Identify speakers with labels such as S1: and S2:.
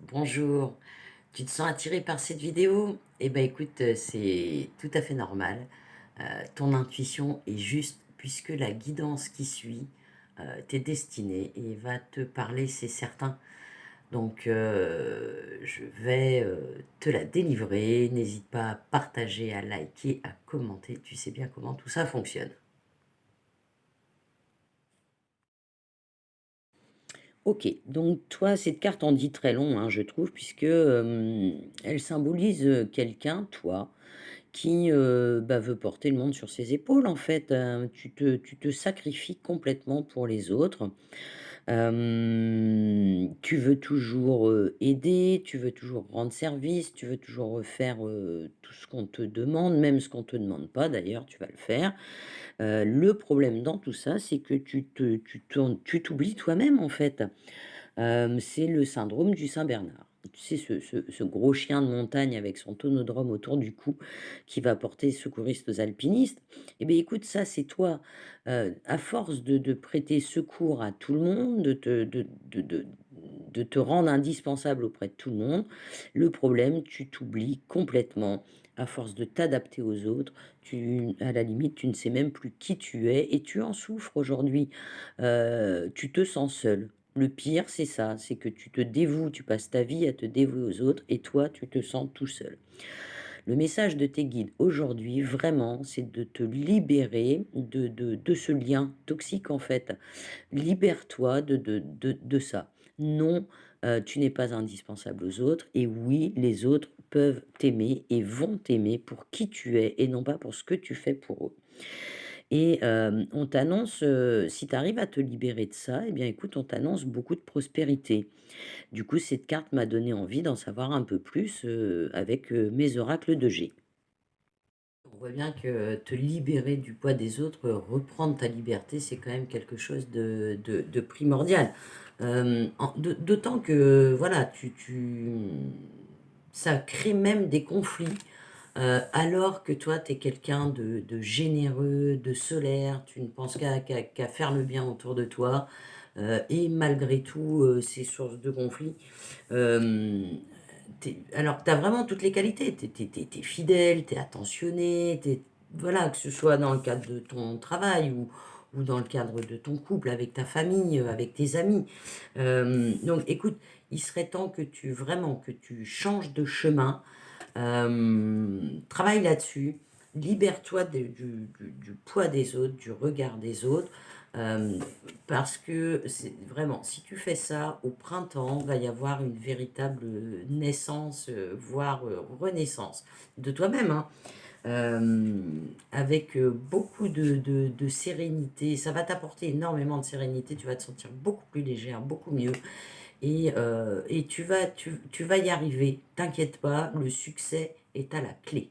S1: Bonjour, tu te sens attiré par cette vidéo? Eh ben écoute, c'est tout à fait normal. Ton intuition est juste puisque la guidance qui suit t'est destinée et va te parler, c'est certain. Donc je vais te la délivrer. N'hésite pas à partager, à liker, à commenter. Tu sais bien comment tout ça fonctionne. Ok, donc toi, cette carte en dit très long, hein, je trouve, puisque elle symbolise quelqu'un, toi, qui, bah, veut porter le monde sur ses épaules, en fait, tu te sacrifies complètement pour les autres. Tu veux toujours, aider, tu veux toujours rendre service, tu veux toujours, faire, tout ce qu'on te demande, même ce qu'on te demande pas d'ailleurs, tu vas le faire. Le problème dans tout ça, c'est que tu t'oublies toi-même, en fait. C'est le syndrome du Saint-Bernard. Tu sais, ce gros chien de montagne avec son tonodrome autour du cou qui va porter secouriste aux alpinistes. Eh bien, écoute, ça, c'est toi. À force de prêter secours à tout le monde, de te rendre indispensable auprès de tout le monde, le problème, tu t'oublies complètement. À force de t'adapter aux autres, à la limite, tu ne sais même plus qui tu es et tu en souffres aujourd'hui. Tu te sens seul. Le pire, c'est ça, c'est que tu te dévoues, tu passes ta vie à te dévouer aux autres et toi, tu te sens tout seul. Le message de tes guides aujourd'hui, vraiment, c'est de te libérer de ce lien toxique, en fait. Libère-toi de ça. Non, tu n'es pas indispensable aux autres et oui, les autres peuvent t'aimer et vont t'aimer pour qui tu es et non pas pour ce que tu fais pour eux. Et on t'annonce, si tu arrives à te libérer de ça, eh bien, écoute, on t'annonce beaucoup de prospérité. Du coup, cette carte m'a donné envie d'en savoir un peu plus, avec, mes oracles de G. On voit bien que te libérer du poids des autres, reprendre ta liberté, c'est quand même quelque chose de primordial. D'autant que, voilà, ça crée même des conflits. Alors que toi, tu es quelqu'un de généreux, de solaire, tu ne penses qu'à faire le bien autour de toi, et malgré tout, ces sources de conflits, alors tu as vraiment toutes les qualités. Tu es fidèle, tu es attentionné, voilà, que ce soit dans le cadre de ton travail ou dans le cadre de ton couple, avec ta famille, avec tes amis. Donc écoute, il serait temps vraiment que tu changes de chemin. Travaille là-dessus, libère-toi du poids des autres, du regard des autres, euh, parce que c'est vraiment, si tu fais ça, au printemps, va y avoir une véritable naissance, voire renaissance de toi-même, hein, euh, avec beaucoup de sérénité. Ça va t'apporter énormément de sérénité, tu vas te sentir beaucoup plus légère, beaucoup mieux. Et tu vas y arriver, t'inquiète pas, le succès est à la clé.